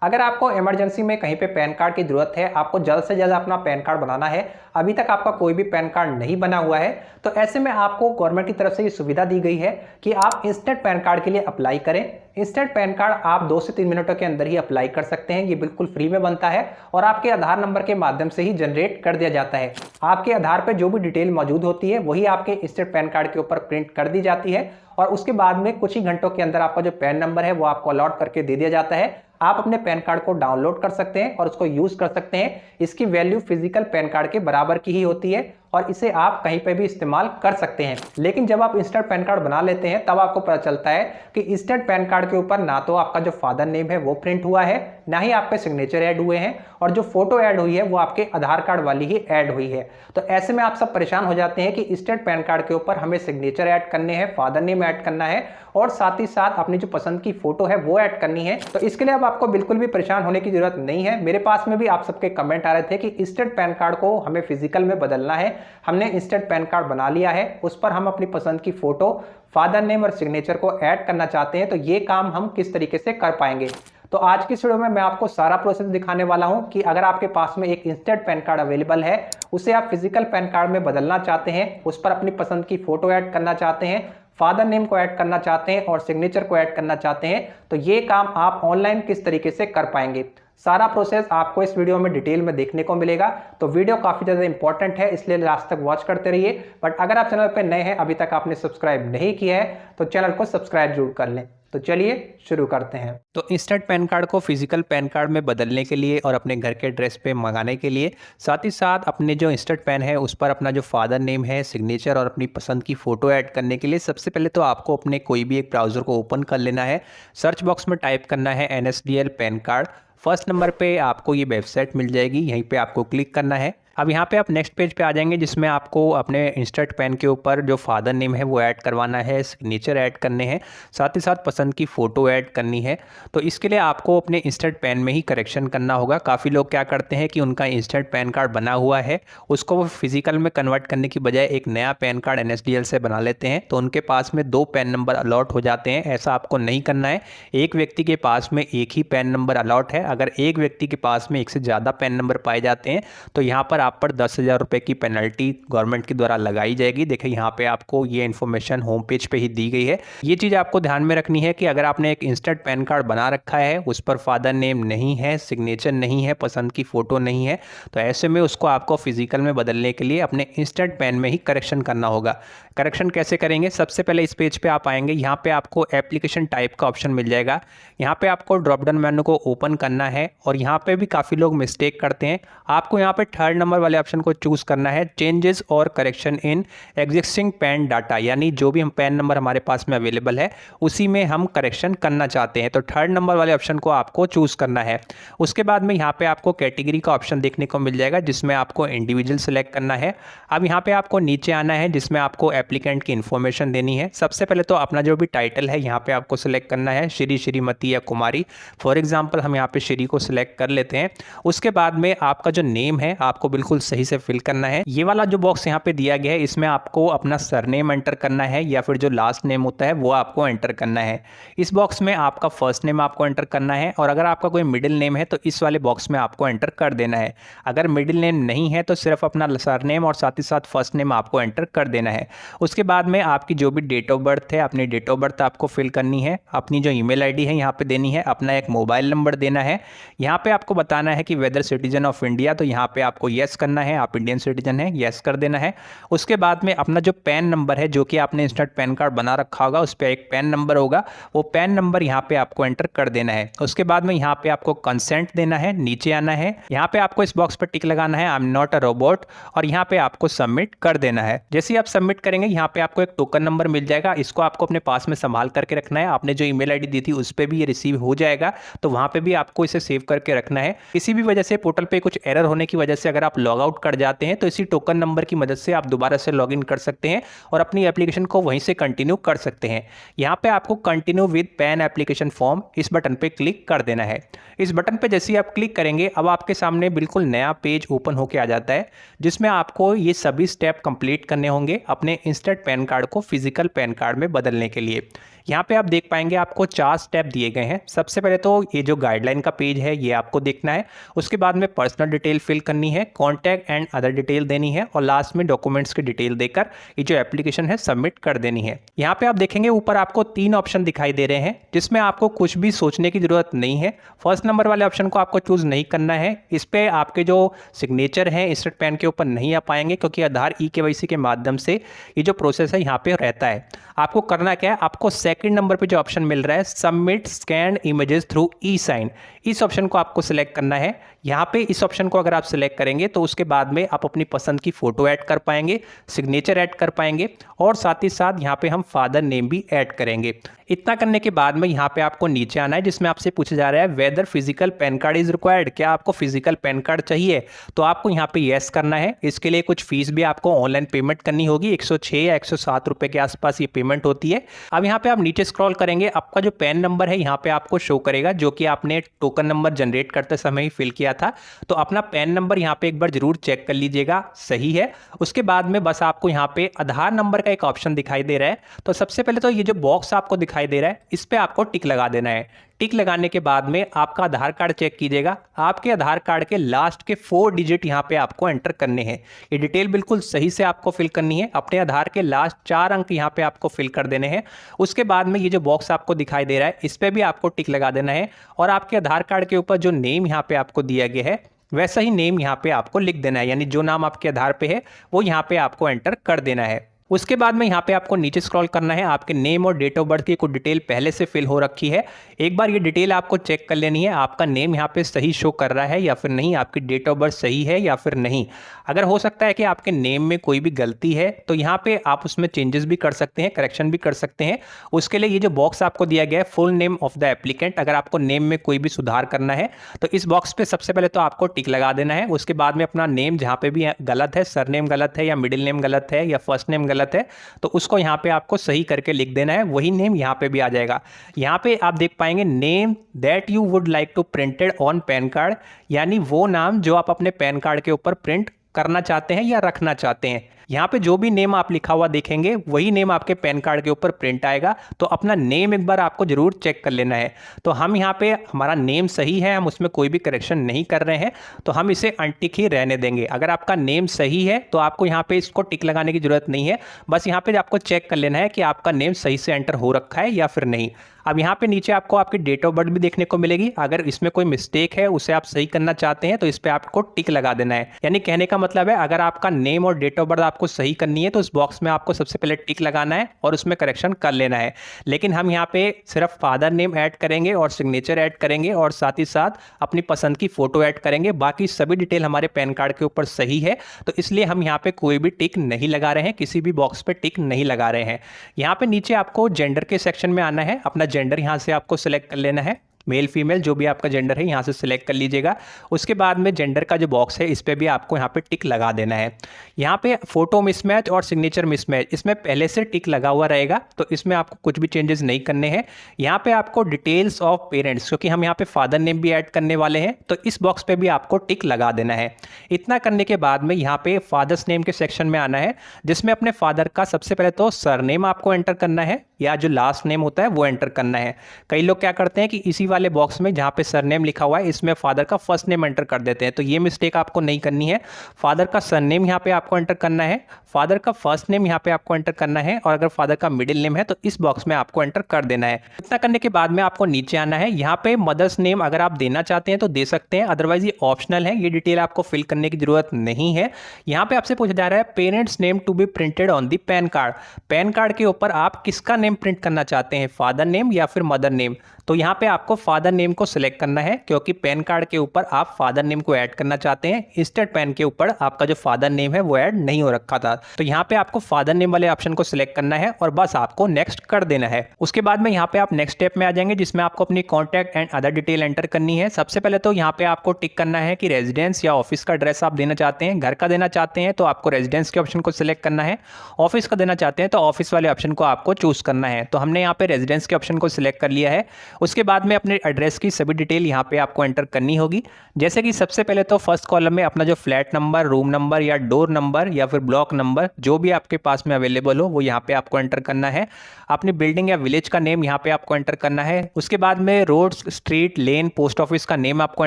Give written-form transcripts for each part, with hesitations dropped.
अगर आपको इमरजेंसी में कहीं पे पैन कार्ड की ज़रूरत है, आपको जल्द से जल्द अपना पैन कार्ड बनाना है, अभी तक आपका कोई भी पैन कार्ड नहीं बना हुआ है, तो ऐसे में आपको गवर्नमेंट की तरफ से ये सुविधा दी गई है कि आप इंस्टेंट पैन कार्ड के लिए अप्लाई करें। इंस्टेंट पैन कार्ड आप 2 से 3 मिनटों के अंदर ही अप्लाई कर सकते हैं। ये बिल्कुल फ्री में बनता है और आपके आधार नंबर के माध्यम से ही जनरेट कर दिया जाता है। आपके आधार पर जो भी डिटेल मौजूद होती है वही आपके इंस्टेंट पैन कार्ड के ऊपर प्रिंट कर दी जाती है और उसके बाद में कुछ ही घंटों के अंदर आपका जो पैन नंबर है वो आपको अलॉट करके दे दिया जाता है। आप अपने पैन कार्ड को डाउनलोड कर सकते हैं और उसको यूज कर सकते हैं। इसकी वैल्यू फिजिकल पैन कार्ड के बराबर की ही होती है और इसे आप कहीं पे भी इस्तेमाल कर सकते हैं। लेकिन जब आप इंस्टेंट पैन कार्ड बना लेते हैं तब आपको पता चलता है कि इंस्टेंट पैन कार्ड के ऊपर ना तो आपका जो फादर नेम है वो प्रिंट हुआ है, ना ही आपके सिग्नेचर ऐड हुए हैं और जो फोटो ऐड हुई है वो आपके आधार कार्ड वाली ही ऐड हुई है। तो ऐसे में आप सब परेशान हो जाते हैं कि इंस्टेंट पैन कार्ड के ऊपर हमें सिग्नेचर ऐड करने हैं, फादर नेम ऐड करना है और साथ ही साथ अपनी जो पसंद की फोटो है वो ऐड करनी है। तो इसके लिए अब आपको बिल्कुल भी परेशान होने की जरूरत नहीं है। मेरे पास में भी आप सबके कमेंट आ रहे थे कि इंस्टेंट पैन कार्ड को हमें फिजिकल में बदलना है। हमने इंस्टेंट पैन कार्ड बना लिया है, उस पर हम अपनी पसंद की फोटो, फादर नेम और सिग्नेचर को ऐड करना चाहते हैं, तो ये काम हम किस तरीके से कर पाएंगे। तो आज की वीडियो में मैं आपको सारा प्रोसेस दिखाने वाला हूं कि अगर आपके पास में एक इंस्टेंट पैन कार्ड अवेलेबल है, उसे आप फिजिकल पैन कार्ड में बदलना चाहते हैं, उस पर अपनी पसंद की फोटो ऐड करना चाहते हैं, फादर नेम को ऐड करना चाहते हैं और सिग्नेचर को ऐड करना चाहते हैं, तो ये काम आप ऑनलाइन किस तरीके से कर पाएंगे। सारा प्रोसेस आपको इस वीडियो में डिटेल में देखने को मिलेगा। तो वीडियो काफी ज्यादा इंपॉर्टेंट है, इसलिए लास्ट तक वॉच करते रहिए। बट अगर आप चैनल पर नए हैं, अभी तक आपने सब्सक्राइब नहीं किया है, तो चैनल को सब्सक्राइब जरूर कर लें। तो चलिए शुरू करते हैं। तो इंस्टेंट पैन कार्ड को फिजिकल पैन कार्ड में बदलने के लिए और अपने घर के एड्रेस पे मंगाने के लिए, साथ ही साथ अपने जो इंस्टेंट पैन है उस पर अपना जो फादर नेम है, सिग्नेचर और अपनी पसंद की फोटो ऐड करने के लिए सबसे पहले तो आपको अपने कोई भी एक ब्राउज़र को ओपन कर लेना है। सर्च बॉक्स में टाइप करना है NSDL pan card. First number पे आपको ये वेबसाइट मिल जाएगी, यहीं पे आपको क्लिक करना है। अब यहाँ पे आप नेक्स्ट पेज पे आ जाएंगे जिसमें आपको अपने इंस्टेंट पैन के ऊपर जो फादर नेम है वो ऐड करवाना है, सिग्नेचर ऐड करने हैं, साथ ही साथ पसंद की फ़ोटो ऐड करनी है। तो इसके लिए आपको अपने इंस्टेंट पैन में ही करेक्शन करना होगा। काफ़ी लोग क्या करते हैं कि उनका इंस्टेंट पैन कार्ड बना हुआ है, उसको वो फिजिकल में कन्वर्ट करने की बजाय एक नया पैन कार्ड NSDL से बना लेते हैं, तो उनके पास में 2 पैन नंबर अलॉट हो जाते हैं। ऐसा आपको नहीं करना है। एक व्यक्ति के पास में एक ही पैन नंबर अलॉट है। अगर एक व्यक्ति के पास में एक से ज़्यादा पैन नंबर पाए जाते हैं तो यहाँ पर आप पर 10,000 रुपये की पेनल्टी गवर्नमेंट के द्वारा लगाई जाएगी। देखिए यहाँ पे आपको ये इन्फॉर्मेशन होम पेज पे ही दी गई है। ये चीज़ आपको ध्यान में रखनी है कि अगर आपने एक इंस्टेंट पैन कार्ड बना रखा है, उस पर फादर नेम नहीं है, सिग्नेचर नहीं है, पसंद की फ़ोटो नहीं है, तो ऐसे में उसको आपको फिजिकल में बदलने के लिए अपने इंस्टेंट पैन में ही करेक्शन करना होगा। करेक्शन कैसे करेंगे? सबसे पहले इस पेज पे आप आएंगे, यहाँ पे आपको एप्लीकेशन टाइप का ऑप्शन मिल जाएगा। यहाँ पे आपको ड्रॉप डाउन मेनू को ओपन करना है और यहाँ पे भी काफ़ी लोग मिस्टेक करते हैं। आपको यहाँ पे 3rd नंबर वाले ऑप्शन को चूज करना है, चेंजेस और correction in existing pan data, यानी जो भी हम पैन नंबर हमारे पास में अवेलेबल है उसी में हम करेक्शन करना चाहते हैं। तो 3rd नंबर वाले ऑप्शन को आपको चूज करना है। उसके बाद में यहाँ पे आपको कैटेगरी का ऑप्शन देखने को मिल जाएगा जिसमें आपको इंडिविजुअल सेलेक्ट करना है। अब यहाँ पे आपको नीचे आना है जिसमें आपको एप्लीकेंट की इन्फॉर्मेशन देनी है। सबसे पहले तो अपना जो भी टाइटल है यहाँ पे आपको सिलेक्ट करना है, श्री, श्रीमती या कुमारी। फॉर एग्जाम्पल हम यहाँ पे श्री को सिलेक्ट कर लेते हैं। उसके बाद में आपका जो नेम है आपको बिल्कुल सही से फिल करना है। ये वाला जो बॉक्स यहाँ पे दिया गया है इसमें आपको अपना सरनेम एंटर करना है या फिर जो लास्ट नेम होता है वो आपको एंटर करना है। इस बॉक्स में आपका फर्स्ट नेम आपको एंटर करना है और अगर आपका कोई मिडिल नेम है तो इस वाले बॉक्स में आपको एंटर कर देना है। अगर मिडिल नेम नहीं है तो सिर्फ अपना सरनेम और साथ ही साथ फर्स्ट नेम आपको एंटर कर देना है। उसके बाद में आपकी जो भी डेट ऑफ बर्थ है, अपनी डेट ऑफ बर्थ आपको फिल करनी है, अपनी जो ईमेल आईडी है यहाँ पे देनी है, अपना एक मोबाइल नंबर देना है। यहाँ पे आपको बताना है कि वेदर सिटीजन ऑफ इंडिया, तो यहाँ पे आपको यस करना है, आप इंडियन सिटीजन है, यस कर देना है। उसके बाद में अपना जो पैन नंबर है, जो कि आपने इंस्टेंट पैन कार्ड बना रखा होगा, उस पर एक पैन नंबर होगा, वो पैन नंबर यहाँ पे आपको एंटर कर देना है। उसके बाद में यहाँ पे आपको कंसेंट देना है, नीचे आना है, यहाँ पे आपको इस बॉक्स पर टिक लगाना है, I am not a robot, और यहाँ पे आपको सबमिट कर देना है। जैसे ही आप सबमिट करेंगे यहाँ पे आपको एक टोकन नंबर मिल जाएगा, इसको आपको अपने पास में संभाल करके रखना है। आपने जो ईमेल आईडी दी थी उस पर भी ये रिसीव हो जाएगा, तो वहाँ पे भी आपको इसे सेव करके रखना है। किसी भी वजह से पोर्टल पे कुछ एरर होने की वजह से अगर आप लॉग आउट कर जाते हैं तो इसी टोकन नंबर की मदद से आप दोबारा से लॉगिन कर सकते हैं और अपनी एप्लीकेशन को वहीं से कंटिन्यू कर सकते हैं। यहाँ पे आपको continue with pan application form इस बटन पे क्लिक कर देना है। इस बटन पे जैसे ही आप क्लिक करेंगे अब आपके सामने बिल्कुल नया पेज ओपन होकर आ जाता है जिसमें आपको ये सभी स्टेप कंप्लीट करने होंगे अपने इंस्टेंट पैन कार्ड को फिजिकल पैन कार्ड में बदलने के लिए। यहाँ पे आप देख पाएंगे आपको 4 स्टेप दिए गए हैं। सबसे पहले तो ये जो गाइडलाइन का पेज है ये आपको देखना है, उसके बाद में पर्सनल डिटेल फिल करनी है, कॉन्टैक्ट एंड अदर डिटेल देनी है और लास्ट में डॉक्यूमेंट्स की डिटेल देकर ये जो एप्लीकेशन है सबमिट कर देनी है। यहाँ पे आप देखेंगे ऊपर आपको 3 ऑप्शन दिखाई दे रहे हैं जिसमें आपको कुछ भी सोचने की जरूरत नहीं है। फर्स्ट नंबर वाले ऑप्शन को आपको चूज नहीं करना है। इस पे आपके जो सिग्नेचर है इंस्टेंट पैन के ऊपर नहीं आ पाएंगे क्योंकि आधार ई-केवाईसी के माध्यम से ये जो प्रोसेस है यहाँ पे रहता है। आपको करना क्या है, आपको सेकंड नंबर पे जो ऑप्शन मिल रहा है सबमिट स्कैन इमेजेस थ्रू ई साइन, इस ऑप्शन को आपको सिलेक्ट करना है। यहाँ पे इस ऑप्शन को अगर आप सिलेक्ट करेंगे तो उसके बाद में आप अपनी पसंद की फोटो ऐड कर पाएंगे, सिग्नेचर ऐड कर पाएंगे और साथ ही साथ यहाँ पे हम फादर नेम भी ऐड करेंगे। इतना करने के बाद में यहाँ पे आपको नीचे आना है जिसमें आपसे पूछा जा रहा है whether physical PAN card is required, क्या आपको फिजिकल पैन कार्ड चाहिए, तो आपको यहाँ पे यस करना है। इसके लिए कुछ फीस भी आपको ऑनलाइन पेमेंट करनी होगी, 106 या 107 रुपए के आसपास ये पेमेंट होती है। अब यहाँ पे आप नीचे स्क्रॉल करेंगे, आपका जो पैन नंबर है यहाँ पे आपको शो करेगा जो कि आपने टोकन नंबर जनरेट करते समय ही फिल किया था। तो अपना पैन नंबर यहाँ पे एक बार जरूर चेक कर लीजिएगा सही है। उसके बाद में बस आपको यहाँ पे आधार नंबर का एक ऑप्शन दिखाई दे रहा है, तो सबसे पहले तो ये जो बॉक्स आपको दिखाई दे रहा है इस पे आपको टिक लगा देना है। टिक लगाने के बाद में आपका आधार कार्ड चेक कीजिएगा, आपके आधार कार्ड के लास्ट के 4 डिजिट यहाँ पे आपको एंटर करने हैं। ये डिटेल बिल्कुल सही से आपको फिल करनी है, अपने आधार के लास्ट 4 अंक यहाँ पे आपको फिल कर देने हैं। उसके बाद में ये जो बॉक्स आपको दिखाई दे रहा है इस पे भी आपको टिक लगा देना है और आपके आधार कार्ड के ऊपर जो नेम यहाँ पे आपको दिया गया है वैसा ही नेम यहाँ पे आपको लिख देना है, यानी जो नाम आपके आधार पे है वो यहाँ पे आपको एंटर कर देना है। उसके बाद में यहाँ पे आपको नीचे स्क्रॉल करना है, आपके नेम और डेट ऑफ बर्थ की कुछ डिटेल पहले से फिल हो रखी है। एक बार ये डिटेल आपको चेक कर लेनी है, आपका नेम यहाँ पे सही शो कर रहा है या फिर नहीं, आपकी डेट ऑफ बर्थ सही है या फिर नहीं। अगर हो सकता है कि आपके नेम में कोई भी गलती है तो यहाँ पे आप उसमें चेंजेस भी कर सकते हैं, करेक्शन भी कर सकते हैं। उसके लिए ये जो बॉक्स आपको दिया गया है full name of the applicant, अगर आपको नेम में कोई भी सुधार करना है तो इस बॉक्स पे सबसे पहले तो आपको टिक लगा देना है। उसके बाद में अपना नेम जहाँ पे भी गलत है, सरनेम गलत है या मिडिल नेम गलत है या फर्स्ट नेम गलत है, तो उसको यहाँ पे आपको सही करके लिख देना है, वही नेम यहाँ पे भी आ जाएगा। यहाँ पे आप देख पाएंगे name that you would like to printed on PAN card, यानी वो नाम जो आप अपने पैन कार्ड के ऊपर प्रिंट करना चाहते हैं या रखना चाहते हैं। यहाँ पे जो भी नेम आप लिखा हुआ देखेंगे वही नेम आपके पैन कार्ड के ऊपर प्रिंट आएगा, तो अपना नेम एक बार आपको जरूर चेक कर लेना है। तो हम यहाँ पे हमारा नेम सही है, हम उसमें कोई भी करेक्शन नहीं कर रहे हैं, तो हम इसे अनटिक ही रहने देंगे। अगर आपका नेम सही है तो आपको यहाँ पे इसको टिक लगाने की जरूरत नहीं है, बस यहाँ पे आपको चेक कर लेना है कि आपका नेम सही से एंटर हो रखा है या फिर नहीं। अब यहाँ पे नीचे आपको आपकी डेट ऑफ बर्थ भी देखने को मिलेगी, अगर इसमें कोई मिस्टेक है उसे आप सही करना चाहते हैं तो इस पे आपको टिक लगा देना है। यानी कहने का मतलब है अगर आपका नेम और डेट ऑफ बर्थ आपको सही करनी है तो उस बॉक्स में आपको सबसे पहले टिक लगाना है और उसमें करेक्शन कर लेना है। लेकिन हम यहाँ पे सिर्फ फादर नेम ऐड करेंगे और सिग्नेचर ऐड करेंगे और साथ ही साथ अपनी पसंद की फोटो ऐड करेंगे, बाकी सभी डिटेल हमारे पैन कार्ड के ऊपर सही है, तो इसलिए हम यहाँ पे कोई भी टिक नहीं लगा रहे हैं, किसी भी बॉक्स पे टिक नहीं लगा रहे हैं। यहाँ पे नीचे आपको जेंडर के सेक्शन में आना है, अपना जेंडर यहाँ से आपको सिलेक्ट कर लेना है, मेल फीमेल जो भी आपका जेंडर है यहाँ से सिलेक्ट कर लीजिएगा। उसके बाद में जेंडर का जो बॉक्स है इस पे भी आपको यहाँ पे टिक लगा देना है। यहाँ पे फोटो मिसमैच और सिग्नेचर मिसमैच इसमें पहले से टिक लगा हुआ रहेगा, तो इसमें आपको कुछ भी चेंजेस नहीं करने हैं। यहाँ पे आपको डिटेल्स ऑफ पेरेंट्स, क्योंकि हम यहाँ पे फादर नेम भी ऐड करने वाले हैं, तो इस बॉक्स पे भी आपको टिक लगा देना है। इतना करने के बाद में यहाँ पे फादर्स नेम के सेक्शन में आना है, जिसमें अपने फादर का सबसे पहले तो सरनेम आपको एंटर करना है या जो लास्ट नेम होता है वो एंटर करना है। कई लोग क्या करते हैं कि इसी वाले बॉक्स में जहाँ पे सरनेम लिखा हुआ है इसमें फादर का फर्स्ट नेम एंटर कर देते हैं, तो ये मिस्टेक आपको नहीं करनी है। फादर का सरनेम यहाँ पे आपको एंटर करना है, फादर का फर्स्ट नेम यहाँ पे आपको एंटर करना है और अगर फादर का मिडिल नेम है तो इस बॉक्स में आपको एंटर कर देना है। इतना करने के बाद में आपको नीचे आना है, यहाँ पे मदर्स नेम अगर आप देना चाहते हैं तो दे सकते हैं, अदरवाइज ये ऑप्शनल है, ये डिटेल आपको फिल करने की जरूरत नहीं है। यहाँ पे आपसे पूछा जा रहा है parents name to be printed on the PAN card, PAN card के ऊपर आप किसका नेम प्रिंट करना चाहते हैं, फादर नेम या फिर मदर नेम। तो यहाँ पे आपको फादर नेम को सिलेक्ट करना है, क्योंकि पैन कार्ड के ऊपर आप फादर नेम को ऐड करना चाहते हैं, इंस्टेंट पैन के ऊपर आपका जो फादर नेम है वो ऐड नहीं हो रखा था। तो यहाँ पे आपको फादर नेम वाले ऑप्शन को सिलेक्ट करना है और बस आपको नेक्स्ट कर देना है। उसके बाद में यहाँ पे आप नेक्स्ट स्टेप में आ जाएंगे, जिसमें आपको अपनी contact and other detail enter करनी है। सबसे पहले तो यहाँ पे आपको टिक करना है कि रेजिडेंस या ऑफिस का एड्रेस आप देना चाहते हैं। घर का देना चाहते हैं तो आपको रेजिडेंस के ऑप्शन को सिलेक्ट करना है, ऑफिस का देना चाहते हैं तो ऑफिस वाले ऑप्शन को आपको चूज करना है। तो हमने यहाँ पे रेजिडेंस के ऑप्शन को सिलेक्ट कर लिया है। उसके बाद में अपने एड्रेस की सभी डिटेल यहाँ पे आपको एंटर करनी होगी। जैसे कि सबसे पहले तो फर्स्ट कॉलम में अपना जो फ्लैट नंबर, रूम नंबर या डोर नंबर या फिर ब्लॉक नंबर जो भी आपके पास में अवेलेबल हो वो यहाँ पे आपको एंटर करना है। अपनी बिल्डिंग या विलेज का नेम यहाँ पे आपको एंटर करना है। उसके बाद में रोड, स्ट्रीट, लेन, पोस्ट ऑफिस का नेम आपको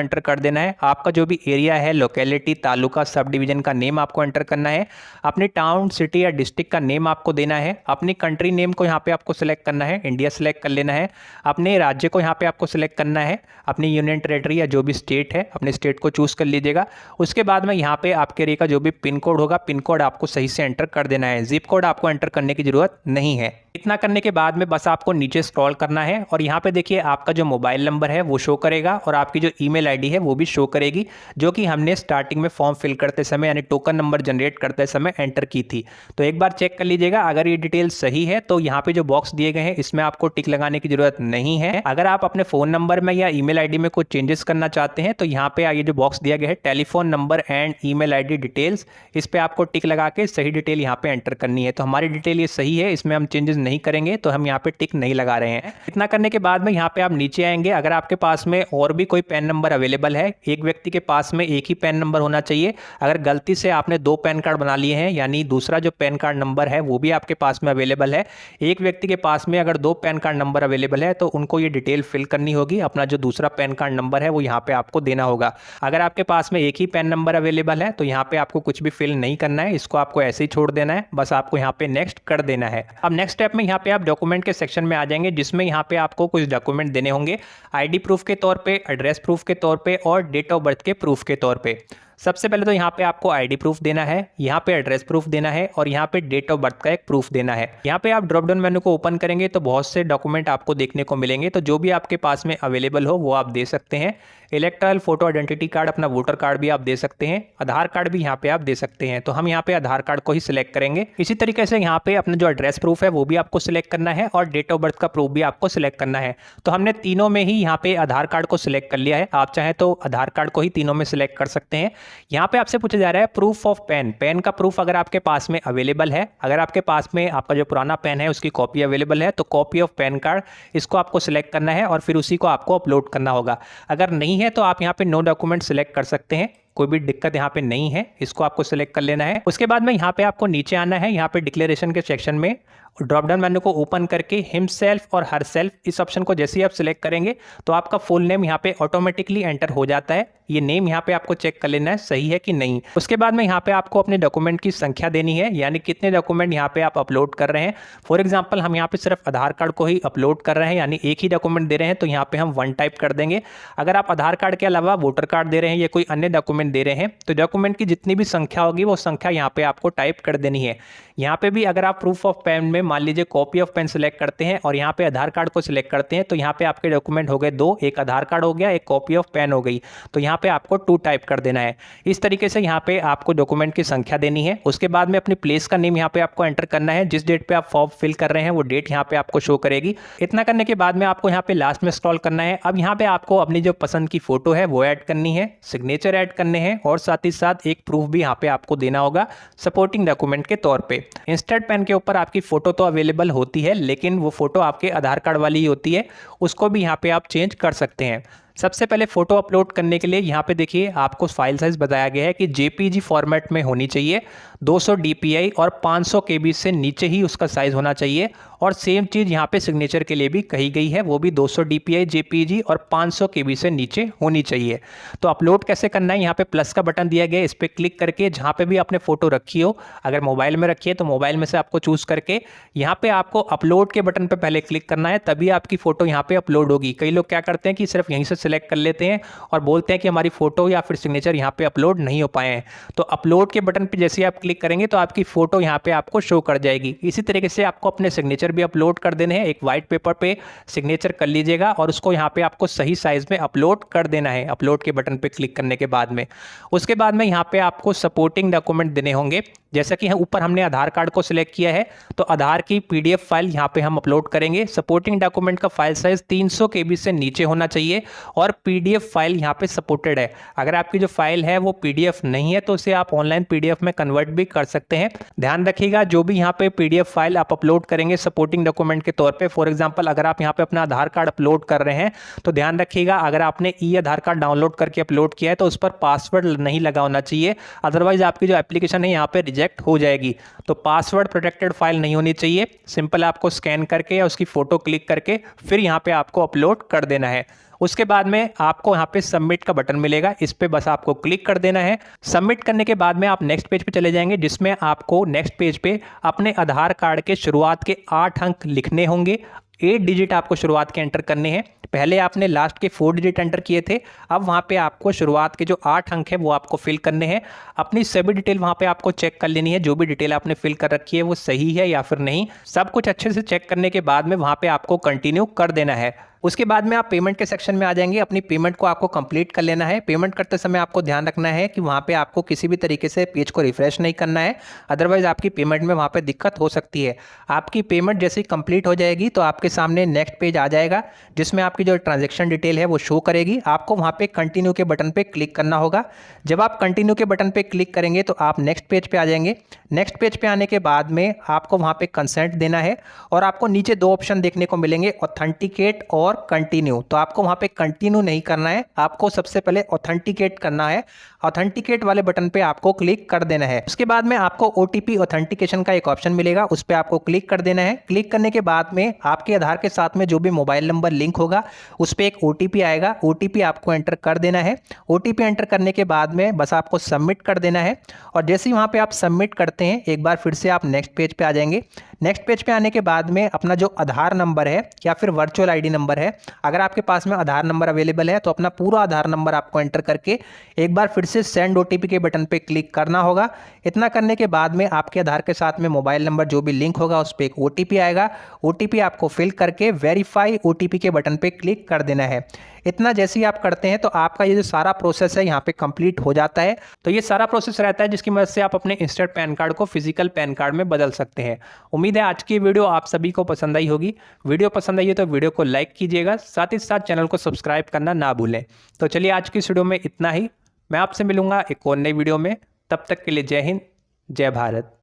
एंटर कर देना है। आपका जो भी एरिया है, लोकेलिटी, तालुका, सब डिवीजन का नेम आपको एंटर करना है। अपनी टाउन, सिटी या डिस्ट्रिक्ट का नेम आपको देना है। अपनी कंट्री नेम को यहाँ पे आपको सिलेक्ट करना है, इंडिया सिलेक्ट कर लेना है। अपने राज्य को यहाँ पे आपको सिलेक्ट करना है, अपनी यूनियन टेरेटरी या जो भी स्टेट है अपने स्टेट को चूज कर लीजिएगा। उसके बाद में यहाँ पे आपके एरिया का जो भी पिन कोड होगा, पिन कोड आपको सही से एंटर कर देना है। जिप कोड आपको एंटर करने की जरूरत नहीं है। इतना करने के बाद में बस आपको नीचे स्क्रॉल करना है और यहाँ पे देखिए आपका जो मोबाइल नंबर है वो शो करेगा और आपकी जो ईमेल आईडी है वो भी शो करेगी, जो कि हमने स्टार्टिंग में फॉर्म फिल करते समय यानी टोकन नंबर जनरेट करते समय एंटर की थी। तो एक बार चेक कर लीजिएगा, अगर ये डिटेल सही है तो यहाँ पे जो बॉक्स दिए गए हैं इसमें आपको टिक लगाने की जरूरत नहीं है। अगर आप अपने फोन नंबर में या ईमेल आईडी में कुछ चेंजेस करना चाहते हैं तो यहाँ पे ये जो बॉक्स दिया गया है telephone number and email ID details, इस पे आपको टिक लगा के सही डिटेल यहाँ पे एंटर करनी है। तो हमारी डिटेल ये सही है, इसमें हम चेंजेस नहीं करेंगे तो हम यहाँ पे टिक नहीं लगा रहे हैं। इतना करने के बाद में यहाँ पे आप नीचे आएंगे। अगर आपके पास में और भी कोई पैन नंबर अवेलेबल है, एक व्यक्ति के पास में एक ही पैन नंबर होना चाहिए। अगर गलती से आपने 2 पैन कार्ड बना लिए हैं यानी दूसरा जो पैन कार्ड नंबर है वो भी आपके पास में अवेलेबल है, एक व्यक्ति के पास में अगर 2 पैन कार्ड नंबर अवेलेबल है तो उनको ये डिटेल फिल करनी होगी। अपना जो दूसरा पैन कार्ड नंबर है वो यहाँ पे आपको देना होगा। अगर आपके पास में एक ही पैन नंबर अवेलेबल है तो यहाँ पे आपको कुछ भी फिल नहीं करना है, इसको आपको ऐसे ही छोड़ देना है। बस आपको यहाँ पे नेक्स्ट कर देना है। अब नेक्स्ट स्टेप में यहाँ पे आप डॉक्यूमेंट के सेक्शन में आ जाएंगे, जिसमें यहाँ पे आपको कुछ डॉक्यूमेंट देने होंगे, आईडी प्रूफ के तौर पे, एड्रेस प्रूफ के तौर पे और डेट ऑफ बर्थ के प्रूफ के तौर पे। सबसे पहले तो यहाँ पे आपको आईडी प्रूफ देना है, यहाँ पे एड्रेस प्रूफ देना है और यहाँ पे डेट ऑफ बर्थ का एक प्रूफ देना है। यहाँ पे आप ड्रॉप डाउन मेन्यू को ओपन करेंगे तो बहुत से डॉक्यूमेंट आपको देखने को मिलेंगे, तो जो भी आपके पास में अवेलेबल हो वो आप दे सकते हैं। इलेक्ट्रल फोटो आइडेंटिटी कार्ड, अपना वोटर कार्ड भी आप दे सकते हैं, आधार कार्ड भी यहाँ पे आप दे सकते हैं। तो हम यहाँ पे आधार कार्ड को ही सिलेक्ट करेंगे। इसी तरीके से यहाँ पे अपना जो एड्रेस प्रूफ है वो भी आपको सिलेक्ट करना है और डेट ऑफ बर्थ का प्रूफ भी आपको सिलेक्ट करना है। तो हमने तीनों में ही यहाँ पे आधार कार्ड को सिलेक्ट कर लिया है। आप चाहें तो आधार कार्ड को ही तीनों में सिलेक्ट कर सकते हैं। यहाँ पे आपसे पूछा जा रहा है प्रूफ ऑफ पेन, पेन का प्रूफ अगर आपके पास में अवेलेबल है, अगर आपके पास में आपका जो पुराना पेन है उसकी कॉपी अवेलेबल है तो कॉपी ऑफ पेन कार्ड, इसको आपको सिलेक्ट करना है और फिर उसी को आपको अपलोड करना होगा। अगर नहीं है तो आप यहाँ पे नो डॉक्यूमेंट सिलेक्ट कर सकते हैं, कोई भी दिक्कत यहाँ पे नहीं है, इसको आपको सिलेक्ट कर लेना है। उसके बाद में यहाँ पे आपको नीचे आना है, यहाँ पे डिक्लेरेशन के सेक्शन में ड्रॉप डाउन मेन्यू को ओपन करके हिमसेल्फ और हरसेल्फ इस ऑप्शन को जैसे ही आप सिलेक्ट करेंगे तो आपका फुल नेम यहाँ पे ऑटोमेटिकली एंटर हो जाता है। ये नेम यहाँ पे आपको चेक कर लेना है सही है कि नहीं। उसके बाद में यहाँ पे आपको अपने डॉक्यूमेंट की संख्या देनी है, यानी कितने डॉक्यूमेंट यहाँ पे आप अपलोड कर रहे हैं। फॉर एग्जांपल हम यहाँ पे सिर्फ आधार कार्ड को ही अपलोड कर रहे हैं, यानी एक ही डॉक्यूमेंट दे रहे हैं तो यहाँ पे हम 1 टाइप कर देंगे। अगर आप आधार कार्ड के अलावा वोटर कार्ड दे रहे हैं या कोई अन्य डॉक्यूमेंट दे रहे हैं तो डॉक्यूमेंट की जितनी भी संख्या होगी वो संख्या यहाँ पे आपको टाइप कर देनी है। यहाँ पे भी अगर आप प्रूफ ऑफ पेन में मान लीजिए कॉपी ऑफ पेन सिलेक्ट करते हैं और यहाँ पे आधार कार्ड को सिलेक्ट करते हैं तो यहाँ पे आपके डॉक्यूमेंट हो गए 2, एक आधार कार्ड हो गया, एक कॉपी ऑफ पेन हो गई, तो यहाँ पे आपको 2 टाइप कर देना है। इस तरीके से यहाँ पे आपको डॉक्यूमेंट की संख्या देनी है। उसके बाद में अपनी प्लेस का नेम यहाँ पे आपको एंटर करना है, जिस डेट पे आप फॉर्म फिल कर रहे हैं वो डेट यहाँ पे आपको शो करेगी। इतना करने के बाद में आपको यहाँ पे लास्ट में स्क्रॉल करना है। अब यहाँ पे आपको अपनी जो पसंद की फोटो है वो ऐड करनी है, सिग्नेचर ऐड करने हैं और साथ ही साथ एक प्रूफ भी यहाँ पे आपको देना होगा सपोर्टिंग डॉक्यूमेंट के तौर पे। इंस्टेंट पेन के ऊपर आपकी फोटो तो अवेलेबल होती है लेकिन वो फोटो आपके आधार कार्ड वाली ही होती है, उसको भी यहाँ पे आप चेंज कर सकते हैं। सबसे पहले फोटो अपलोड करने के लिए यहाँ पे देखिए आपको फाइल साइज बताया गया है कि जेपीजी फॉर्मेट में होनी चाहिए, 200 DPI और 500 KB से नीचे ही उसका साइज होना चाहिए। और सेम चीज़ यहाँ पे सिग्नेचर के लिए भी कही गई है, वो भी 200 DPI JPG और 500 KB से नीचे होनी चाहिए। तो अपलोड कैसे करना है, यहाँ पे प्लस का बटन दिया गया है, इस पर क्लिक करके जहाँ पे भी आपने फोटो रखी हो, अगर मोबाइल में रखी है तो मोबाइल में से आपको चूज करके यहाँ पे आपको अपलोड के बटन पे पहले क्लिक करना है, तभी आपकी फोटो यहाँ पे अपलोड होगी। कई लोग क्या करते हैं कि सिर्फ यहीं से सिलेक्ट कर लेते हैं और बोलते हैं कि हमारी फोटो या फिर सिग्नेचर यहाँ पे अपलोड नहीं हो पाए हैं। तो अपलोड के बटन पे जैसे आप क्लिक करेंगे तो आपकी फोटो यहाँ पे आपको शो कर जाएगी। इसी तरीके से आपको अपने सिग्नेचर भी अपलोड कर देने हैं, एक व्हाइट पेपर पे सिग्नेचर कर लीजिएगा और उसको यहाँ पे आपको सही साइज में अपलोड कर देना है अपलोड के बटन पे क्लिक करने के बाद में। उसके बाद में यहाँ पे आपको सपोर्टिंग डॉक्यूमेंट देने होंगे, जैसा कि ऊपर हमने आधार कार्ड को सिलेक्ट किया है तो आधार की PDF फाइल यहाँ पे हम अपलोड करेंगे। सपोर्टिंग डॉक्यूमेंट का फाइल साइज 300 KB से नीचे होना चाहिए और PDF फाइल यहाँ पे सपोर्टेड है। अगर आपकी जो फाइल है वो PDF नहीं है तो उसे आप ऑनलाइन PDF में कन्वर्ट भी कर सकते हैं। ध्यान रखिएगा, जो भी यहाँ पे पीडीएफ फाइल आप अपलोड करेंगे सपोर्टिंग डॉक्यूमेंट के तौर पे, फॉर एग्जांपल अगर आप यहाँ पे अपना आधार कार्ड अपलोड कर रहे हैं तो ध्यान रखिएगा, अगर आपने ई आधार कार्ड डाउनलोड करके अपलोड किया है तो उस पर पासवर्ड नहीं लगा होना चाहिए, अदरवाइज आपकी जो एप्लीकेशन है यहाँ पे रिजेक्ट हो जाएगी। तो पासवर्ड प्रोटेक्टेड फाइल नहीं होनी चाहिए। सिंपल आपको स्कैन करके या उसकी फोटो क्लिक करके फिर यहाँ पे आपको अपलोड कर देना है। उसके बाद में आपको यहाँ पे सबमिट का बटन मिलेगा, इस पे बस आपको क्लिक कर देना है। सबमिट करने के बाद में आप नेक्स्ट पेज पे चले जाएंगे, जिसमें आपको नेक्स्ट पेज पे अपने आधार कार्ड के शुरुआत के 8 अंक लिखने होंगे। 8 डिजिट आपको शुरुआत के एंटर करने हैं। पहले आपने लास्ट के 4 डिजिट एंटर किए थे, अब वहाँ पे आपको शुरुआत के जो 8 अंक है वो आपको फिल करने हैं। अपनी सभी डिटेल वहाँ पे आपको चेक कर लेनी है, जो भी डिटेल आपने फिल कर रखी है वो सही है या फिर नहीं। सब कुछ अच्छे से चेक करने के बाद में वहाँ पे आपको कंटिन्यू कर देना है। उसके बाद में आप पेमेंट के सेक्शन में आ जाएंगे। अपनी पेमेंट को आपको कंप्लीट कर लेना है। पेमेंट करते समय आपको ध्यान रखना है कि वहाँ पे आपको किसी भी तरीके से पेज को रिफ्रेश नहीं करना है, अदरवाइज आपकी पेमेंट में वहाँ पे दिक्कत हो सकती है। आपकी पेमेंट जैसे ही कंप्लीट हो जाएगी तो आपके सामने नेक्स्ट पेज आ जाएगा, जिसमें आपकी जो ट्रांजेक्शन डिटेल है वो शो करेगी। आपको वहाँ पे कंटिन्यू के बटन पे क्लिक करना होगा। जब आप कंटिन्यू के बटन पे क्लिक करेंगे तो आप नेक्स्ट पेज पे आ जाएंगे। नेक्स्ट पेज पे आने के बाद में आपको वहाँ पे कंसेंट देना है और आपको नीचे 2 ऑप्शन देखने को मिलेंगे, ऑथेंटिकेट और कंटिन्यू। तो आपको वहाँ पे कंटिन्यू नहीं करना है, आपको सबसे पहले ऑथेंटिकेट करना है। ऑथेंटिकेट वाले बटन पे आपको क्लिक कर देना है। उसके बाद में आपको ओटीपी ऑथेंटिकेशन का एक ऑप्शन मिलेगा, उस पर आपको क्लिक कर देना है। क्लिक करने के बाद में आपके आधार के साथ में जो भी मोबाइल नंबर लिंक होगा उस पर एक ओटीपी आएगा, ओटीपी आपको एंटर कर देना है। ओटीपी एंटर करने के बाद में बस आपको सबमिट कर देना है। और जैसे ही वहाँ पे आप सबमिट करते हैं, एक बार फिर से आप नेक्स्ट पेज पे आ जाएंगे। नेक्स्ट पेज पे आने के बाद में अपना जो आधार नंबर है या फिर वर्चुअल आईडी नंबर है, अगर आपके पास में आधार नंबर अवेलेबल है तो अपना पूरा आधार नंबर आपको एंटर करके एक बार फिर से सेंड ओटीपी के बटन पे क्लिक करना होगा। इतना करने के बाद में आपके आधार के साथ में मोबाइल नंबर जो भी लिंक होगा उस पर एक ओटीपी आएगा। ओटीपी आपको फिल करके वेरीफाई ओटीपी के बटन पे क्लिक कर देना है। इतना जैसे ही आप करते हैं तो आपका ये जो सारा प्रोसेस है यहाँ पे कंप्लीट हो जाता है। तो ये सारा प्रोसेस रहता है जिसकी मदद से आप अपने इंस्टेंट पैन कार्ड को फिजिकल पैन कार्ड में बदल सकते हैं। उम्मीद है आज की वीडियो आप सभी को पसंद आई होगी। वीडियो पसंद आई है तो वीडियो को लाइक कीजिएगा, साथ ही साथ चैनल को सब्सक्राइब करना ना भूलें। तो चलिए आज की इस वीडियो में इतना ही। मैं आपसे मिलूंगा एक और नई वीडियो में, तब तक के लिए जय हिंद, जय भारत।